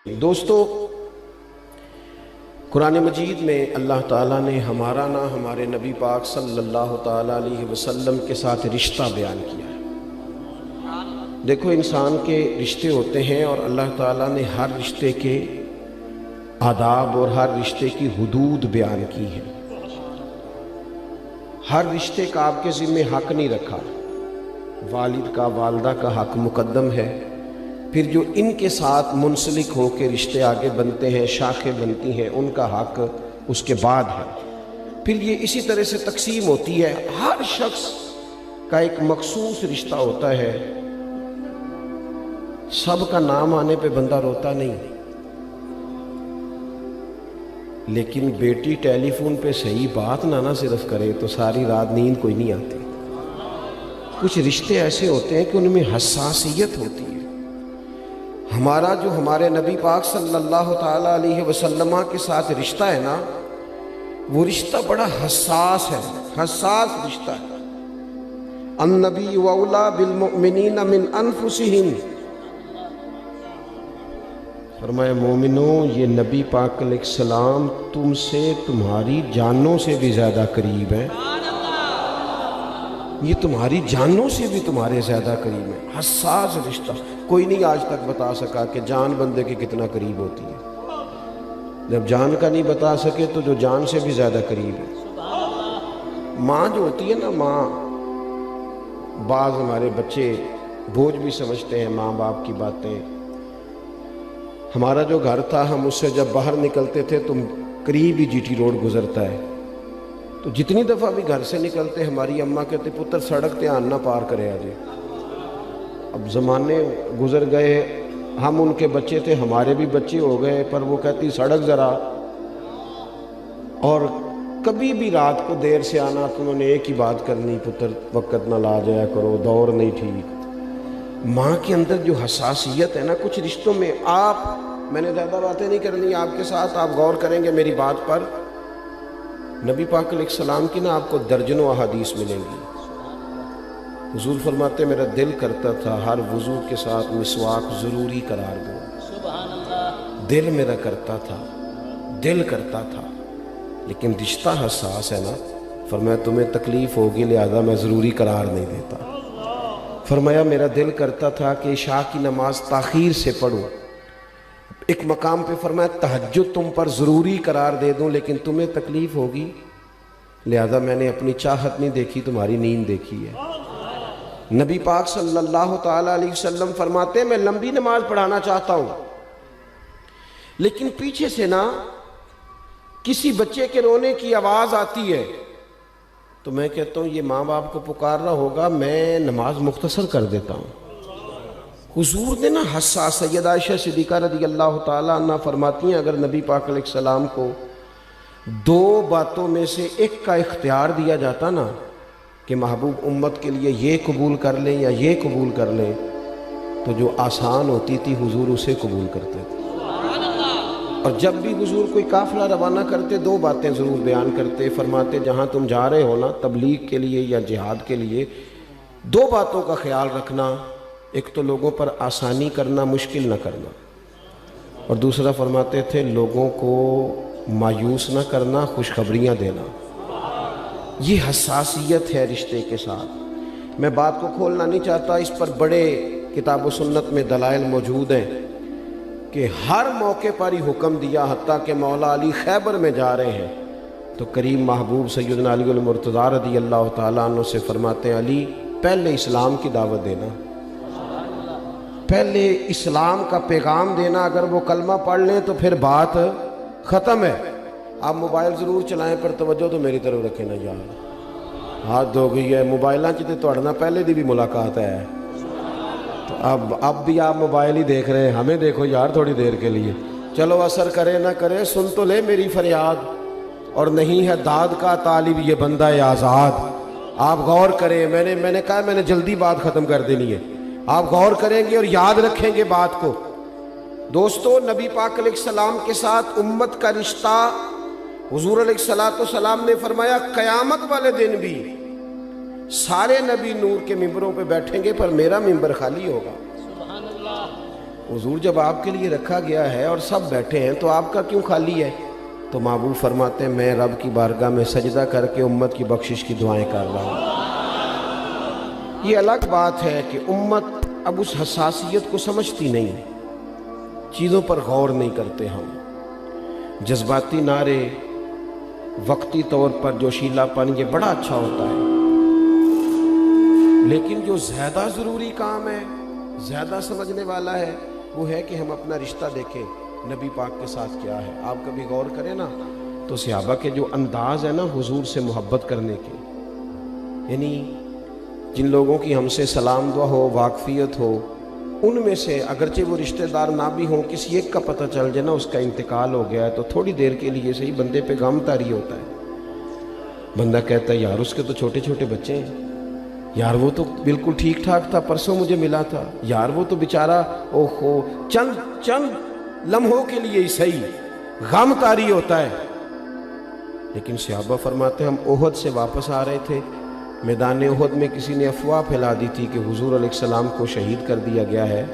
دوستو، قرآن مجید میں اللہ تعالیٰ نے ہمارا نہ ہمارے نبی پاک صلی اللہ تعالیٰ علیہ وسلم کے ساتھ رشتہ بیان کیا ہے۔ دیکھو، انسان کے رشتے ہوتے ہیں اور اللہ تعالیٰ نے ہر رشتے کے آداب اور ہر رشتے کی حدود بیان کی ہے۔ ہر رشتے کا آپ کے ذمہ حق نہیں رکھا۔ والد کا، والدہ کا حق مقدم ہے، پھر جو ان کے ساتھ منسلک ہو کے رشتے آگے بنتے ہیں، شاخیں بنتی ہیں، ان کا حق اس کے بعد ہے۔ پھر یہ اسی طرح سے تقسیم ہوتی ہے۔ ہر شخص کا ایک مخصوص رشتہ ہوتا ہے۔ سب کا نام آنے پہ بندہ روتا نہیں، لیکن بیٹی ٹیلی فون پہ صحیح بات نہ صرف کرے تو ساری رات نیند کوئی نہیں آتی۔ کچھ رشتے ایسے ہوتے ہیں کہ ان میں حساسیت ہوتی ہے۔ ہمارا جو ہمارے نبی پاک صلی اللہ تعالیٰ علیہ وسلم کے ساتھ رشتہ ہے نا، وہ رشتہ بڑا حساس ہے، حساس رشتہ ہے۔ النبی اولیٰ بالمؤمنین من انفسہم، فرمایا مومنوں، یہ نبی پاک علیہ السلام تم سے تمہاری جانوں سے بھی زیادہ قریب ہیں۔ یہ تمہاری جانوں سے بھی تمہارے زیادہ قریب ہے۔ حساس رشتہ، کوئی نہیں آج تک بتا سکا کہ جان بندے کے کتنا قریب ہوتی ہے۔ جب جان کا نہیں بتا سکے تو جو جان سے بھی زیادہ قریب ہے۔ ماں جو ہوتی ہے نا، ماں، بعض ہمارے بچے بوجھ بھی سمجھتے ہیں ماں باپ کی باتیں۔ ہمارا جو گھر تھا، ہم اس سے جب باہر نکلتے تھے تو قریب ہی جی ٹی روڈ گزرتا ہے، تو جتنی دفعہ بھی گھر سے نکلتے ہماری اماں کہتے پتر سڑک دھیان نہ پار کرے آجے۔ اب زمانے گزر گئے، ہم ان کے بچے تھے، ہمارے بھی بچے ہو گئے، پر وہ کہتی سڑک ذرا، اور کبھی بھی رات کو دیر سے آنا تو انہوں نے ایک ہی بات کرنی، پتر وقت نہ لا جایا کرو، دور نہیں ٹھیک۔ ماں کے اندر جو حساسیت ہے نا، کچھ رشتوں میں میں نے زیادہ باتیں نہیں کرنی آپ کے ساتھ، آپ غور کریں گے میری بات پر۔ نبی پاک علیہ السلام کی نا آپ کو درجنوں احادیث ملیں گی۔ حضور فرماتے میرا دل کرتا تھا ہر وضو کے ساتھ مسواک ضروری قرار دوں۔ دل میرا کرتا تھا، لیکن رشتہ حساس ہے نا، فرمایا تمہیں تکلیف ہوگی لہذا میں ضروری قرار نہیں دیتا۔ فرمایا میرا دل کرتا تھا کہ عشاء کی نماز تاخیر سے پڑھوں۔ ایک مقام پہ فرمایا تہجد تم پر ضروری قرار دے دوں، لیکن تمہیں تکلیف ہوگی لہذا میں نے اپنی چاہت نہیں دیکھی، تمہاری نیند دیکھی ہے۔ نبی پاک صلی اللہ تعالیٰ علیہ وسلم فرماتے ہیں میں لمبی نماز پڑھانا چاہتا ہوں، لیکن پیچھے سے نا کسی بچے کے رونے کی آواز آتی ہے تو میں کہتا ہوں یہ ماں باپ کو پکار رہا ہوگا، میں نماز مختصر کر دیتا ہوں۔ حضور نے نا حساس، سیدہ عائشہ صدیقہ رضی اللہ تعالیٰ عنہ فرماتی ہیں اگر نبی پاک علیہ السلام کو دو باتوں میں سے ایک کا اختیار دیا جاتا نا کہ محبوب امت کے لیے یہ قبول کر لیں یا یہ قبول کر لیں، تو جو آسان ہوتی تھی حضور اسے قبول کرتے تھے۔ اور جب بھی حضور کوئی قافلہ روانہ کرتے دو باتیں ضرور بیان کرتے، فرماتے جہاں تم جا رہے ہو نا تبلیغ کے لیے یا جہاد کے لیے، دو باتوں کا خیال رکھنا، ایک تو لوگوں پر آسانی کرنا، مشکل نہ کرنا، اور دوسرا فرماتے تھے لوگوں کو مایوس نہ کرنا، خوشخبریاں دینا۔ یہ حساسیت ہے رشتے کے ساتھ۔ میں بات کو کھولنا نہیں چاہتا، اس پر بڑے کتاب و سنت میں دلائل موجود ہیں کہ ہر موقع پر ہی حکم دیا، حتیٰ کہ مولا علی خیبر میں جا رہے ہیں تو کریم محبوب سیدنا علی المرتضیٰ رضی اللہ تعالیٰ عنہ سے فرماتے ہیں علی پہلے اسلام کی دعوت دینا، پہلے اسلام کا پیغام دینا، اگر وہ کلمہ پڑھ لیں تو پھر بات ختم ہے۔ آپ موبائل ضرور چلائیں پر توجہ تو میری طرف رکھیں نا یار، ہاتھ دھو گئی ہے موبائلاں چیتے توڑنا پہلے دی بھی ملاقات ہے، تو اب بھی آپ موبائل ہی دیکھ رہے ہیں، ہمیں دیکھو یار تھوڑی دیر کے لیے، چلو اثر کرے نہ کرے سن تو لے میری فریاد، اور نہیں ہے داد کا طالب یہ بندہ آزاد۔ آپ غور کریں، میں نے کہا میں نے جلدی بات ختم کر دینی ہے، آپ غور کریں گے اور یاد رکھیں گے بات کو۔ دوستو، نبی پاک علیہ السلام کے ساتھ امت کا رشتہ، حضور علیہ السلام نے فرمایا قیامت والے دن بھی سارے نبی نور کے ممبروں پہ بیٹھیں گے پر میرا ممبر خالی ہوگا۔ حضور جب آپ کے لیے رکھا گیا ہے اور سب بیٹھے ہیں تو آپ کا کیوں خالی ہے؟ تو محبوب فرماتے ہیں میں رب کی بارگاہ میں سجدہ کر کے امت کی بخشش کی دعائیں کر رہا ہوں۔ یہ الگ بات ہے کہ امت اب اس حساسیت کو سمجھتی نہیں، چیزوں پر غور نہیں کرتے ہم، جذباتی نعرے، وقتی طور پر جوشیلا پن یہ بڑا اچھا ہوتا ہے، لیکن جو زیادہ ضروری کام ہے، زیادہ سمجھنے والا ہے، وہ ہے کہ ہم اپنا رشتہ دیکھیں نبی پاک کے ساتھ کیا ہے۔ آپ کبھی غور کریں نا تو صحابہ کے جو انداز ہے نا حضور سے محبت کرنے کے، یعنی جن لوگوں کی ہم سے سلام دعا ہو، واقفیت ہو، ان میں سے اگرچہ وہ رشتہ دار نہ بھی ہوں، کسی ایک کا پتہ چل جائے نا اس کا انتقال ہو گیا ہے تو تھوڑی دیر کے لیے صحیح بندے پہ غم طاری ہوتا ہے۔ بندہ کہتا ہے یار اس کے تو چھوٹے چھوٹے بچے ہیں، یار وہ تو بالکل ٹھیک ٹھاک تھا، پرسوں مجھے ملا تھا، یار وہ تو بیچارہ اوہو چند لمحوں کے لیے ہی صحیح غم طاری ہوتا ہے۔ لیکن صحابہ فرماتے ہیں ہم احد سے واپس آ رہے تھے، میدان احد میں کسی نے افواہ پھیلا دی تھی کہ حضور علیہ السلام کو شہید کر دیا گیا ہے۔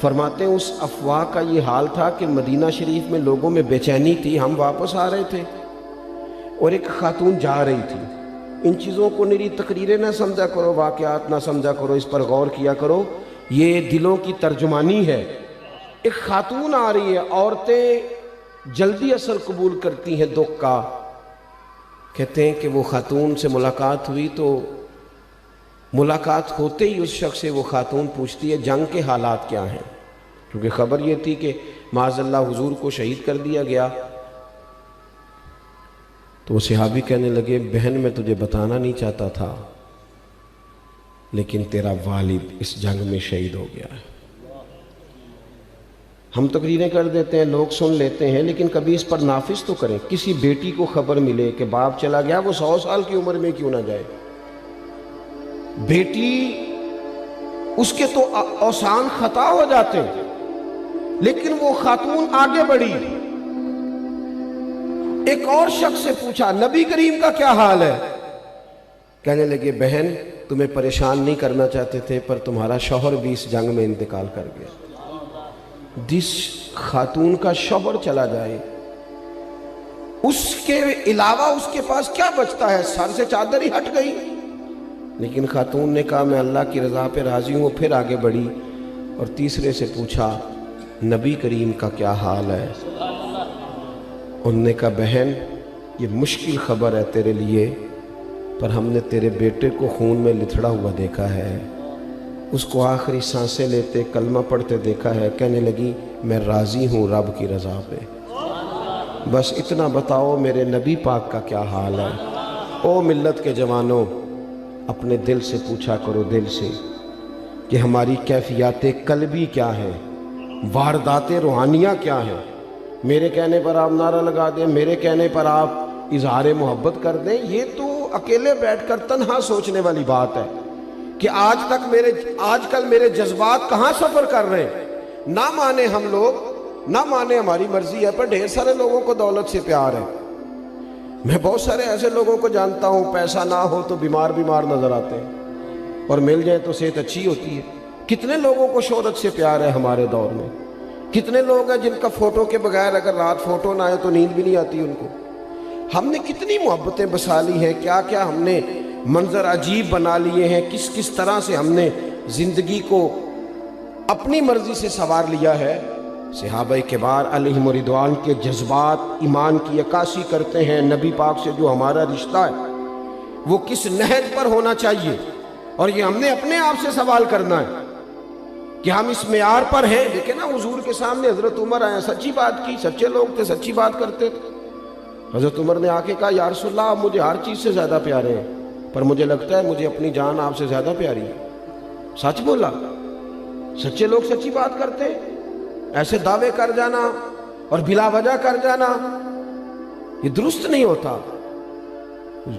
فرماتے ہیں اس افواہ کا یہ حال تھا کہ مدینہ شریف میں لوگوں میں بے چینی تھی، ہم واپس آ رہے تھے اور ایک خاتون جا رہی تھی۔ ان چیزوں کو نری تقریریں نہ سمجھا کرو، واقعات نہ سمجھا کرو، اس پر غور کیا کرو، یہ دلوں کی ترجمانی ہے۔ ایک خاتون آ رہی ہے، عورتیں جلدی اثر قبول کرتی ہیں دکھ کا۔ کہتے ہیں کہ وہ خاتون سے ملاقات ہوئی تو ملاقات ہوتے ہی اس شخص سے وہ خاتون پوچھتی ہے جنگ کے حالات کیا ہیں، کیونکہ خبر یہ تھی کہ معاذ اللہ حضور کو شہید کر دیا گیا۔ تو وہ صحابی کہنے لگے بہن میں تجھے بتانا نہیں چاہتا تھا لیکن تیرا والد اس جنگ میں شہید ہو گیا ہے۔ ہم تقریریں کر دیتے ہیں، لوگ سن لیتے ہیں، لیکن کبھی اس پر نافذ تو کریں۔ کسی بیٹی کو خبر ملے کہ باپ چلا گیا، وہ 100 سال کی عمر میں کیوں نہ جائے، بیٹی اس کے تو اوسان خطا ہو جاتے ہیں، لیکن وہ خاتون آگے بڑھی، ایک اور شخص سے پوچھا نبی کریم کا کیا حال ہے؟ کہنے لگے بہن تمہیں پریشان نہیں کرنا چاہتے تھے پر تمہارا شوہر بھی اس جنگ میں انتقال کر گیا۔ جس خاتون کا شوہر چلا جائے اس کے علاوہ اس کے پاس کیا بچتا ہے، سر سے چادر ہی ہٹ گئی۔ لیکن خاتون نے کہا میں اللہ کی رضا پہ راضی ہوں، پھر آگے بڑھی اور تیسرے سے پوچھا نبی کریم کا کیا حال ہے؟ انہوں نے کہا بہن یہ مشکل خبر ہے تیرے لیے، پر ہم نے تیرے بیٹے کو خون میں لتھڑا ہوا دیکھا ہے، اس کو آخری سانسیں لیتے کلمہ پڑھتے دیکھا ہے۔ کہنے لگی میں راضی ہوں رب کی رضا پہ، بس اتنا بتاؤ میرے نبی پاک کا کیا حال ہے۔ او ملت کے جوانوں، اپنے دل سے پوچھا کرو، دل سے، کہ ہماری کیفیات قلبی کیا ہیں، واردات روحانیہ کیا ہیں۔ میرے کہنے پر آپ نعرہ لگا دیں، میرے کہنے پر آپ اظہار محبت کر دیں، یہ تو اکیلے بیٹھ کر تنہا سوچنے والی بات ہے کہ آج کل میرے جذبات کہاں سفر کر رہے ہیں۔ نہ مانے ہم لوگ، نہ مانے ہماری مرضی ہے، پر ڈھیر سارے لوگوں کو دولت سے پیار ہے۔ میں بہت سارے ایسے لوگوں کو جانتا ہوں پیسہ نہ ہو تو بیمار نظر آتے ہیں اور مل جائے تو صحت اچھی ہوتی ہے۔ کتنے لوگوں کو شہرت سے پیار ہے ہمارے دور میں، کتنے لوگ ہیں جن کا فوٹو کے بغیر اگر رات فوٹو نہ آئے تو نیند بھی نہیں آتی ان کو۔ ہم نے کتنی محبتیں بسا لی ہیں، کیا کیا ہم نے منظر عجیب بنا لیے ہیں، کس کس طرح سے ہم نے زندگی کو اپنی مرضی سے سنوار لیا ہے۔ صحابہ کبار علیہم رضوان کے جذبات ایمان کی عکاسی کرتے ہیں۔ نبی پاک سے جو ہمارا رشتہ ہے وہ کس نہج پر ہونا چاہیے، اور یہ ہم نے اپنے آپ سے سوال کرنا ہے کہ ہم اس معیار پر ہیں۔ دیکھیں نا حضور کے سامنے حضرت عمر آئے، سچی بات کی، سچے لوگ تھے، سچی بات کرتے تھے۔ حضرت عمر نے آ کے کہا یا رسول اللہ آپ مجھے ہر چیز سے زیادہ پیارے ہیں، پر مجھے لگتا ہے مجھے اپنی جان آپ سے زیادہ پیاری ہے۔ سچ بولا، سچے لوگ سچی بات کرتے ہیں۔ ایسے دعوے کر جانا اور بلا وجہ کر جانا یہ درست نہیں ہوتا۔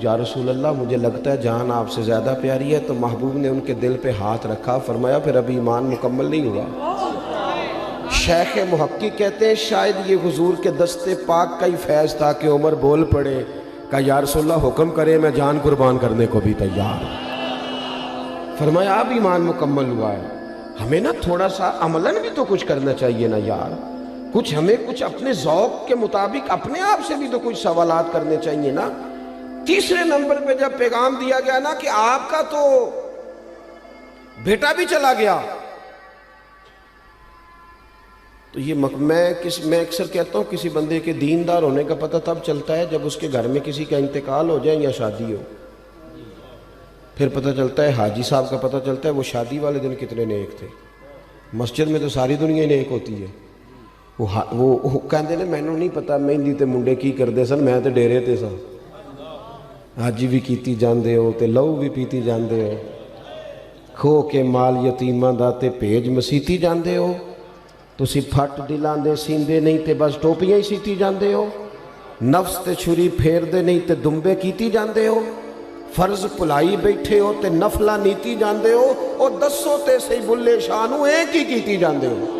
یا رسول اللہ مجھے لگتا ہے جان آپ سے زیادہ پیاری ہے، تو محبوب نے ان کے دل پہ ہاتھ رکھا، فرمایا پھر ابھی ایمان مکمل نہیں ہوا۔ شیخ محقق کہتے ہیں شاید یہ حضور کے دست پاک کا ہی فیض تھا کہ عمر بول پڑے، کہا یا رسول اللہ حکم کرے میں جان قربان کرنے کو بھی تیار ہوں۔ فرمایا اب ایمان مکمل ہوا ہے۔ ہمیں نا تھوڑا سا عملاً بھی تو کچھ کرنا چاہیے نا یار، کچھ ہمیں کچھ اپنے ذوق کے مطابق اپنے آپ سے بھی تو کچھ سوالات کرنے چاہیے نا۔ تیسرے نمبر پہ جب پیغام دیا گیا نا کہ آپ کا تو بیٹا بھی چلا گیا، تو یہ میں اکثر کہتا ہوں کسی بندے کے دیندار ہونے کا پتہ تب چلتا ہے جب اس کے گھر میں کسی کا انتقال ہو جائے یا شادی ہو، پھر پتہ چلتا ہے۔ حاجی صاحب کا پتہ چلتا ہے وہ شادی والے دن کتنے نیک تھے۔ مسجد میں تو ساری دنیا نیک ہوتی ہے، وہ کہتے ہیں مینوں نہیں پتا مہندی تے منڈے کی کرتے سن، میں تے ڈیرے تے سا، حاجی بھی کیتی جاندے ہو تے لہو بھی پیتی جاندے ہو، کھو کے مال یتیماں دا تے بھیج مسیتی جاندے ہو، تسی پھٹ دلاں دے سیندے نہیں تے بس ٹوپیاں ہی سیتی جاندے ہو، نفس تے چھری پھیر دے نہیں تے دمبے کیتی جاندے ہو، فرض پلائی بیٹھے ہو تے نفلہ نیتی جاندے ہو، اور دسوں تے سی بلے شانو ایک ہی کیتی جاندے ہو۔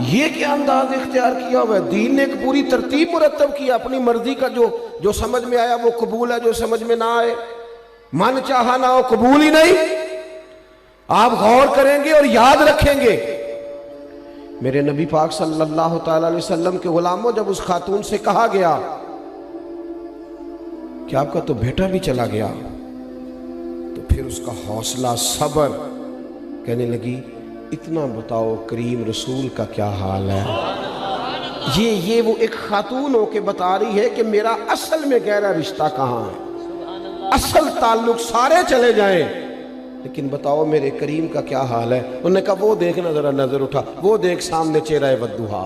یہ کیا انداز اختیار کیا ہوا ہے؟ دین نے ایک پوری ترتیب مرتب کیا، اپنی مرضی کا جو سمجھ میں آیا وہ قبول ہے، جو سمجھ میں نہ آئے من چاہا نہ ہو قبول ہی نہیں۔ آپ غور کریں گے اور یاد رکھیں گے، میرے نبی پاک صلی اللہ تعالی علیہ وسلم کے غلاموں، جب اس خاتون سے کہا گیا کہ آپ کا تو بیٹا بھی چلا گیا، تو پھر اس کا حوصلہ صبر، کہنے لگی اتنا بتاؤ کریم رسول کا کیا حال ہے۔ یہ وہ ایک خاتون ہو کے بتا رہی ہے کہ میرا اصل میں گہرا رشتہ کہاں ہے، اصل تعلق سارے چلے جائیں لیکن بتاؤ میرے کریم کا کیا حال ہے۔ انہوں نے کہا وہ دیکھنا، ذرا نظر اٹھا، وہ دیکھ سامنے چہرہ ودوہا،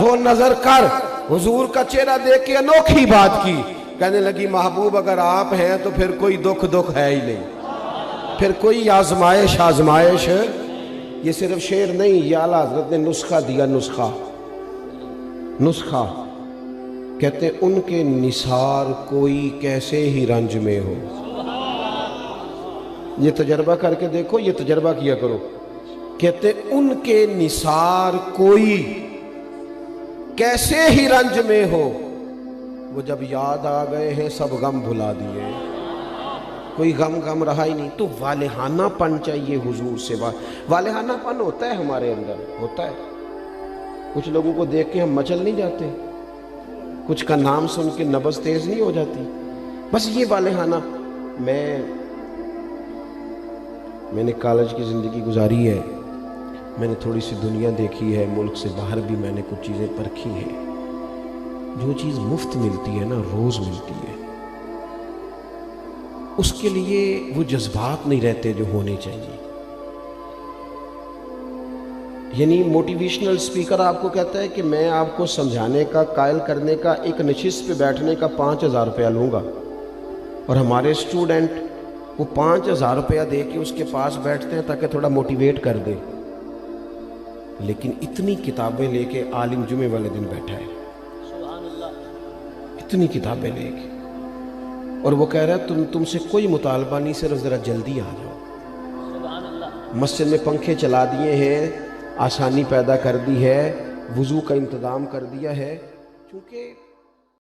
وہ نظر کر۔ حضور کا چہرہ دیکھ کے انوکھی بات کی، کہنے لگی محبوب اگر آپ ہیں تو پھر کوئی دکھ ہے ہی نہیں، پھر کوئی آزمائش یہ صرف شعر نہیں، یہ اعلیٰ حضرت نے نسخہ دیا، نسخہ کہتے ان کے نثار کوئی کیسے ہی رنج میں ہو۔ یہ تجربہ کر کے دیکھو، یہ تجربہ کیا کرو، کہتے ان کے نثار کوئی کیسے ہی رنج میں ہو، وہ جب یاد آ گئے ہیں سب غم بھلا دیے، کوئی غم رہا ہی نہیں۔ تو والہانہ پن چاہیے حضور سے، والہانہ پن ہوتا ہے ہمارے اندر، ہوتا ہے۔ کچھ لوگوں کو دیکھ کے ہم مچل نہیں جاتے، کچھ کا نام سن کے نبض تیز نہیں ہو جاتی، بس یہ والہانہ۔ میں نے کالج کی زندگی گزاری ہے، میں نے تھوڑی سی دنیا دیکھی ہے، ملک سے باہر بھی میں نے کچھ چیزیں پرکھی ہیں۔ جو چیز مفت ملتی ہے نا، روز ملتی ہے، اس کے لیے وہ جذبات نہیں رہتے جو ہونے چاہیے۔ یعنی موٹیویشنل سپیکر آپ کو کہتا ہے کہ میں آپ کو سمجھانے کا، قائل کرنے کا، ایک نشست پہ بیٹھنے کا 5000 روپیہ لوں گا، اور ہمارے اسٹوڈنٹ وہ 5000 روپیہ دے کے اس کے پاس بیٹھتے ہیں تاکہ تھوڑا موٹیویٹ کر دے، لیکن اتنی کتابیں لے کے عالم جمعے والے دن بیٹھا ہے، اتنی کتابیں لے کے، اور وہ کہہ رہا ہے تم سے کوئی مطالبہ نہیں، صرف ذرا جلدی آ جاؤ۔ مسجد میں پنکھے چلا دیے ہیں، آسانی پیدا کر دی ہے، وضو کا انتظام کر دیا ہے، کیونکہ